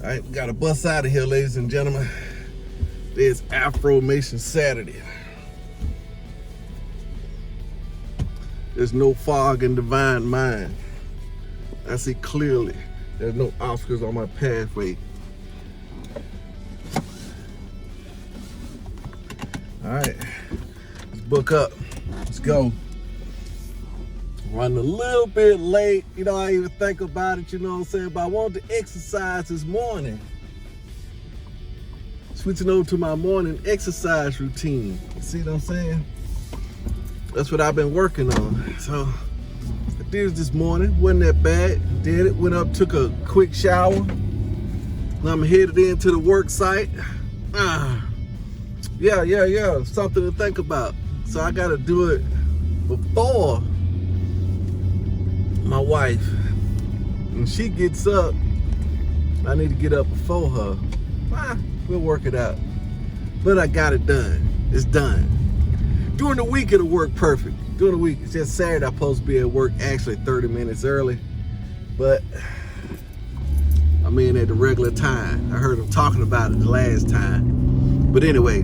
Alright, we gotta bust out of here, ladies and gentlemen. It's Affirmation Saturday. There's no fog in divine mind. I see clearly. There's no obstacles on my pathway. Alright, let's book up. Let's go. Running a little bit late, I didn't even think about it, what I'm saying? But I wanted to exercise this morning. Switching over to my morning exercise routine. You see what I'm saying? That's what I've been working on. So I did it this morning. Wasn't that bad. Did it. Went up, took a quick shower. Now I'm headed into the work site. Yeah. Something to think about. So I got to do it before my wife. When she gets up, I need to get up before her. We'll work it out. But I got it done. It's done. During the week, it'll work perfect. During the week, it's just Saturday, I'm supposed to be at work actually 30 minutes early. But I'm in at the regular time. I heard them talking about it the last time. But anyway,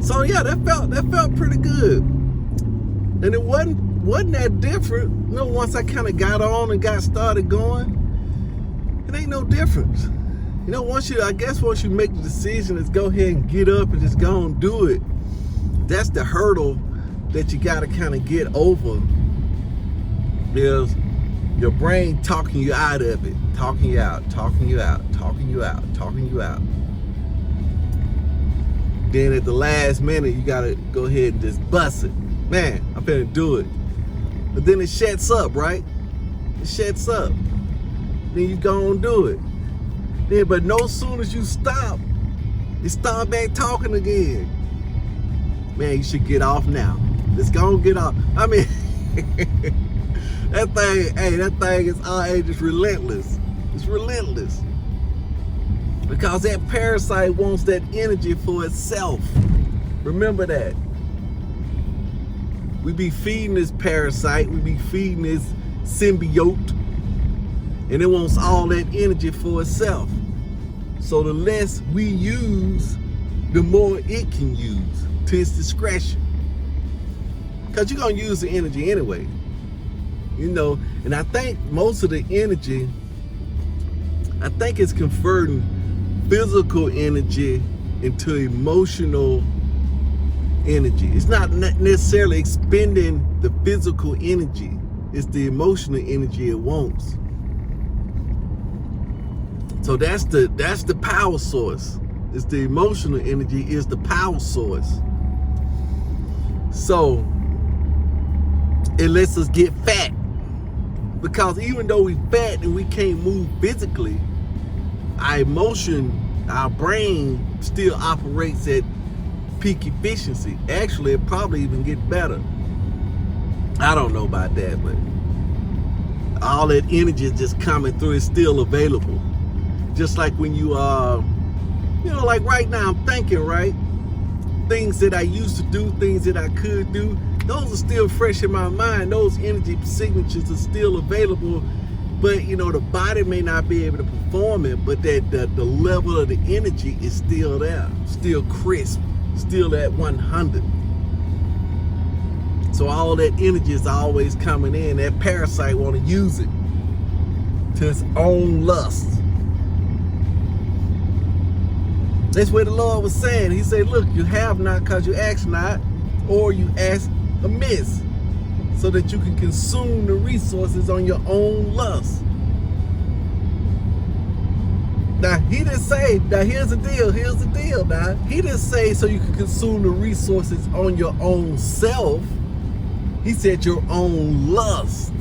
so yeah, that felt pretty good. And it wasn't that different. Once I kind of got on and got started going, it ain't no difference. Once you make the decision, is go ahead and get up and just go and do it. That's the hurdle that you got to kind of get over. Is your brain talking you out of it, talking you out. Then at the last minute, you got to go ahead and just bust it. Man, I'm finna do it. But then it shuts up, right? It shuts up. Then you go and do it. Then, but no sooner as you stop, you start back talking again. Man, you should get off now. Let's go and get off. I mean, that thing is all ages relentless. It's relentless. Because that parasite wants that energy for itself. Remember that. We be feeding this parasite, we be feeding this symbiote, and it wants all that energy for itself. So the less we use, the more it can use to its discretion. Because you're going to use the energy anyway. And I think most of the energy, it's converting physical energy into emotional energy. It's not necessarily expending the physical energy. It's the emotional energy it wants. So that's the power source. It's the emotional energy is the power source. So it lets us get fat. Because even though we fat and we can't move physically, our brain still operates at peak efficiency. Actually, it probably even get better. I don't know about that, but all that energy is just coming through. It's still available. Just like when you like right now, I'm thinking, right? Things that I used to do, things that I could do, those are still fresh in my mind. Those energy signatures are still available. But, the body may not be able to perform it, but the level of the energy is still there, still crisp, still at 100. So all that energy is always coming in. That parasite want to use it to its own lust. That's what the Lord was saying. He said, look, you have not because you ask not, or you ask amiss, so that you can consume the resources on your own lust. Now, he didn't say, here's the deal now. He didn't say so you can consume the resources on your own self. He said your own lust.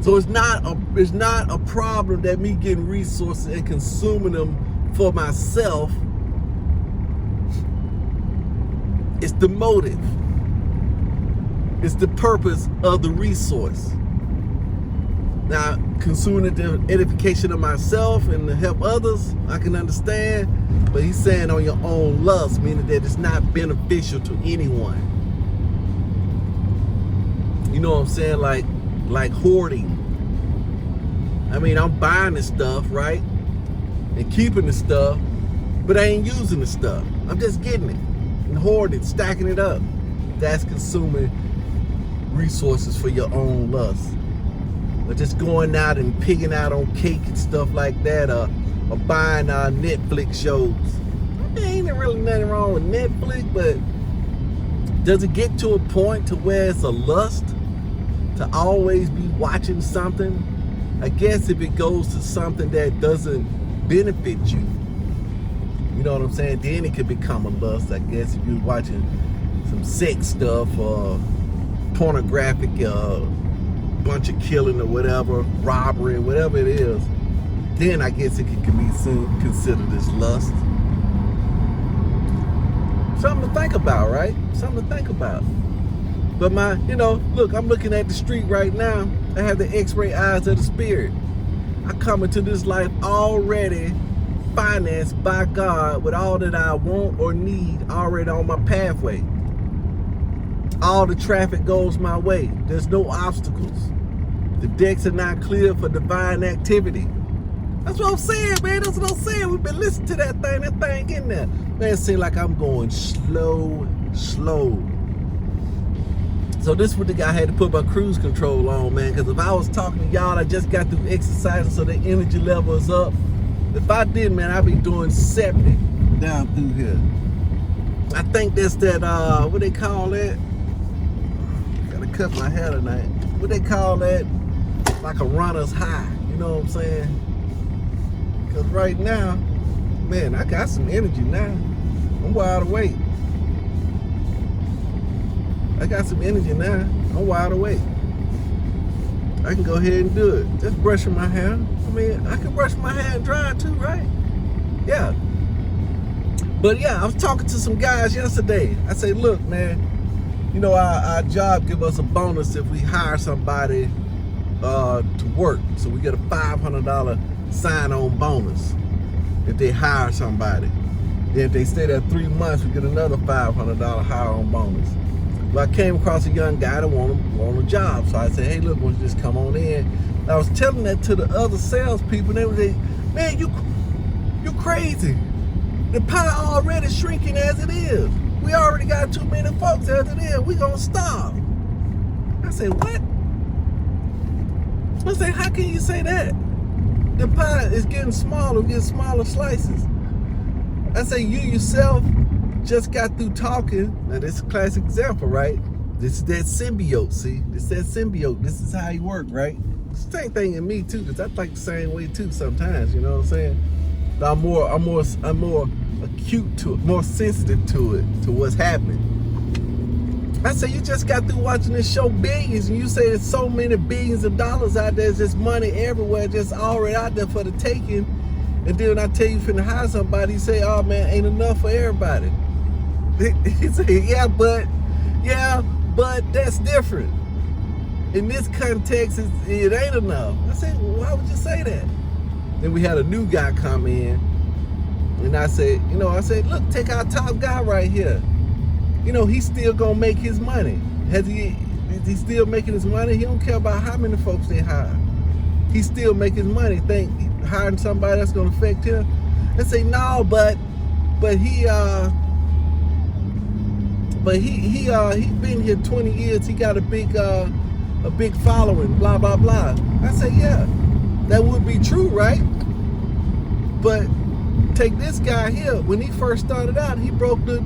So it's not a problem that me getting resources and consuming them for myself. It's the motive. It's the purpose of the resource. Now, consuming the edification of myself and to help others, I can understand. But he's saying on your own lust, meaning that it's not beneficial to anyone. You know what I'm saying? Like hoarding. I mean, I'm buying this stuff, right? and keeping the stuff, but I ain't using the stuff. I'm just getting it and hoarding it, stacking it up. That's consuming resources for your own lust. Or just going out and picking out on cake and stuff like that, or buying Netflix shows. There ain't really nothing wrong with Netflix, but does it get to a point to where it's a lust to always be watching something? I guess if it goes to something that doesn't benefit you, you know what I'm saying, then it could become a lust. I guess if you're watching some sex stuff or pornographic, bunch of killing or whatever, robbery, whatever it is, then I guess it can be considered as lust. Something to think about, right? Something to think about. But look, I'm looking at the street right now. I have the X-ray eyes of the spirit. I come into this life already financed by God with all that I want or need already on my pathway. All the traffic goes my way. There's no obstacles. The decks are not clear for divine activity. That's what I'm saying, man. That's what I'm saying. We've been listening to that thing in there. Man, it seems like I'm going slow. So this is what the guy had to put my cruise control on, man. Because if I was talking to y'all, I just got through exercising so the energy level is up. If I did, man, I'd be doing 70 down through here. I think that's that, what they call that? Gotta cut my hair tonight. What they call that? Like a runner's high. You know what I'm saying? Because right now, man, I got some energy now. I'm wide awake. I got some energy now. I'm wide awake. I can go ahead and do it. Just brushing my hair. I mean, I can brush my hair and dry too, right? Yeah. But yeah, I was talking to some guys yesterday. I say, look, man, our job give us a bonus if we hire somebody to work. So we get a $500 sign-on bonus if they hire somebody. Then if they stay there 3 months, we get another $500 hire-on bonus. But I came across a young guy that want a job. So I said, hey, look, why don't you just come on in? And I was telling that to the other salespeople. They were like, man, you crazy. The pie already shrinking as it is. We already got too many folks as it is. We gonna starve. I said, what? I said, how can you say that? The pie is getting smaller slices. I say, you yourself just got through talking. Now this is a classic example, right? This is that symbiote, see? This is that symbiote. This is how you work, right? Same thing in me too, because I think the same way too sometimes, you know what I'm saying? I'm more acute to it, more sensitive to it, to what's happening. I say, you just got through watching this show Billions, and you say there's so many billions of dollars out there, there's just money everywhere, just already out there for the taking. And then when I tell you finna hire somebody, you say, oh man, ain't enough for everybody. He say, yeah, but that's different. In this context, it ain't enough. I said, well, why would you say that? Then we had a new guy come in, and I said, look, take our top guy right here. He's still gonna make his money. Is he still making his money? He don't care about how many folks they hire. He's still making money. Think hiring somebody that's gonna affect him? And say, no, but he been here 20 years. He got a big following. Blah blah blah. I say, yeah, that would be true, right? But take this guy here. When he first started out, he broke the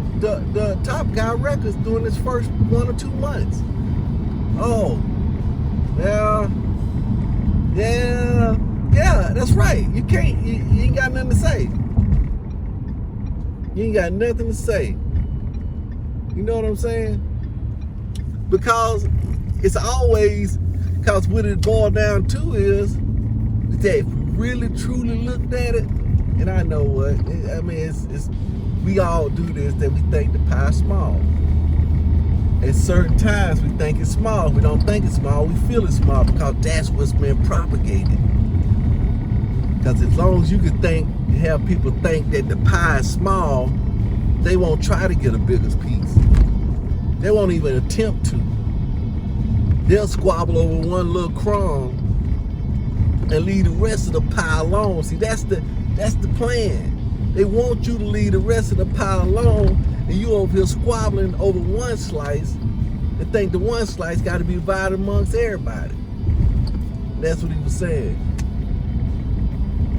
top guy records during his first 1 or 2 months. Oh, yeah, that's right. You ain't got nothing to say. You ain't got nothing to say. You know what I'm saying? Because what it boiled down to is that if we really truly looked at it, and I know what, I mean, it's we all do this, that we think the pie's small. At certain times, we think it's small. We don't think it's small, we feel it's small because that's what's been propagated. Because as long as you can have people think that the pie is small, they won't try to get a bigger piece. They won't even attempt to. They'll squabble over one little crumb and leave the rest of the pie alone. See, that's the plan. They want you to leave the rest of the pie alone, and you over here squabbling over one slice and think the one slice got to be divided amongst everybody. That's what he was saying.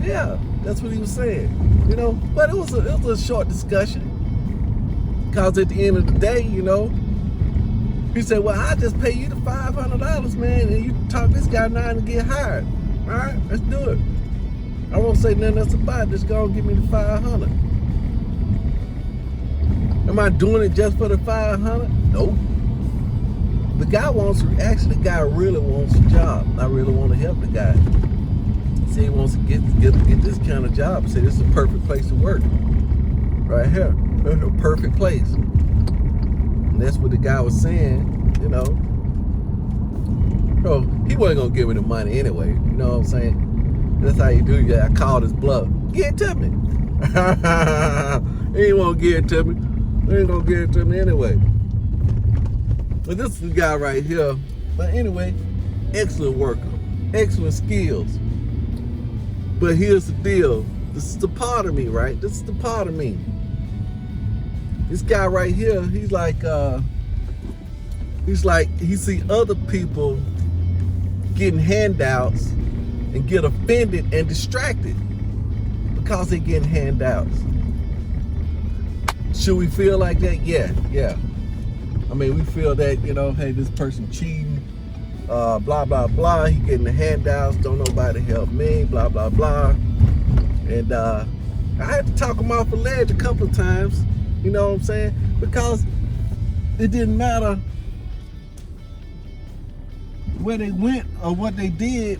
Yeah, that's what he was saying. You know, but it was a short discussion. Because at the end of the day, you know, he said, well, I just pay you the $500, man, and you talk this guy now to get hired. All right, let's do it. I won't say nothing else about it. Just go and give me the $500. Am I doing it just for the $500? Nope. The guy the guy really wants a job. I really want to help the guy. See, he wants to get this kind of job. Say, this is a perfect place to work. Right here. It's a perfect place. And that's what the guy was saying, you know. Bro, he wasn't going to give me the money anyway. You know what I'm saying? That's how you do it. I called his bluff. Give it to me. He ain't want to give it to me. He ain't going to give it to me anyway. But this is the guy right here. But anyway, excellent worker. Excellent skills. But here's the deal. This is the part of me, right? This is the part of me. This guy right here, he's like, he see other people getting handouts and get offended and distracted because they're getting handouts. Should we feel like that? Yeah. I mean, we feel that, you know, hey, this person cheating, blah, blah, blah. He getting the handouts, don't nobody help me, blah, blah, blah. And I had to talk him off the ledge a couple of times, you know what I'm saying? Because it didn't matter where they went or what they did.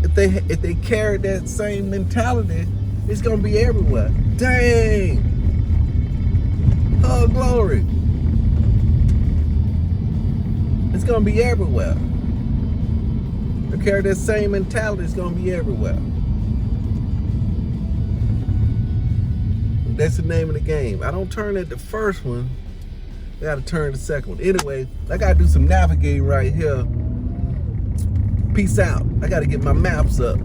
If they carried that same mentality, it's gonna be everywhere. Dang! Oh, glory! It's gonna be everywhere. They carry that same mentality, it's gonna be everywhere. That's the name of the game. I don't turn at the first one. I gotta turn the second one. Anyway, I gotta do some navigating right here. Peace out. I gotta get my maps up.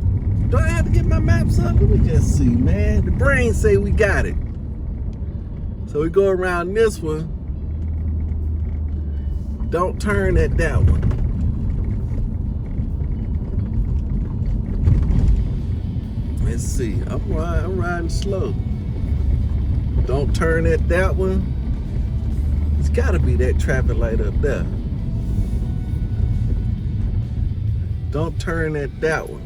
Do I have to get my maps up? Let me just see, man. The brain say we got it. So we go around this one. Don't turn at that one. Let's see. I'm riding slow. Don't turn at that one. It's gotta be that traffic light up there. Don't turn at that one.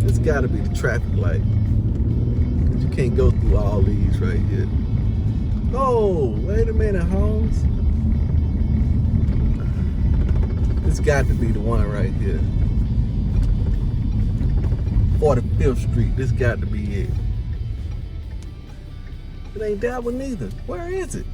It's gotta be the traffic light. Cause you can't go through all these right here. Oh, wait a minute, Holmes. It's got to be the one right here. 45th Street, this got to be it. It ain't that one either. Where is it?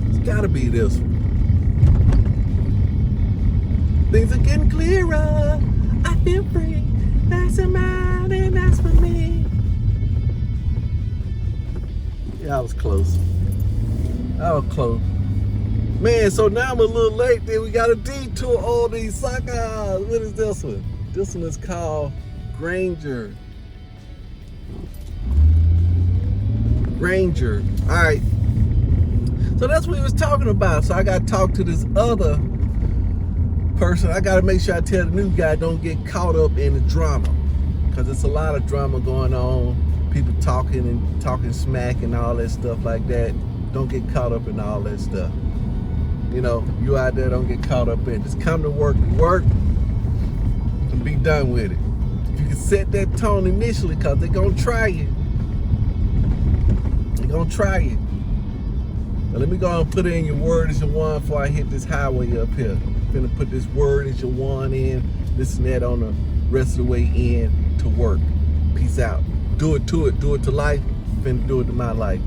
It's gotta be this one. Things are getting clearer. I feel free. That's a man and that's for me. Yeah, I was close. Man, so now I'm a little late. Then we got to detour all these suckers. What is this one? This one is called Granger. All right. So that's what he was talking about. So I got to talk to this other person. I got to make sure I tell the new guy don't get caught up in the drama. Because there's a lot of drama going on. People talking smack and all that stuff like that. Don't get caught up in all that stuff. You know, you out there, don't get caught up in it. Just come to work and be done with it. You can set that tone initially because they're going to try you. Now let me go and put in your word as your one before I hit this highway up here. I'm finna put this word as your one in, this and that on the rest of the way in to work. Peace out. Do it to life. I'm finna do it to my life.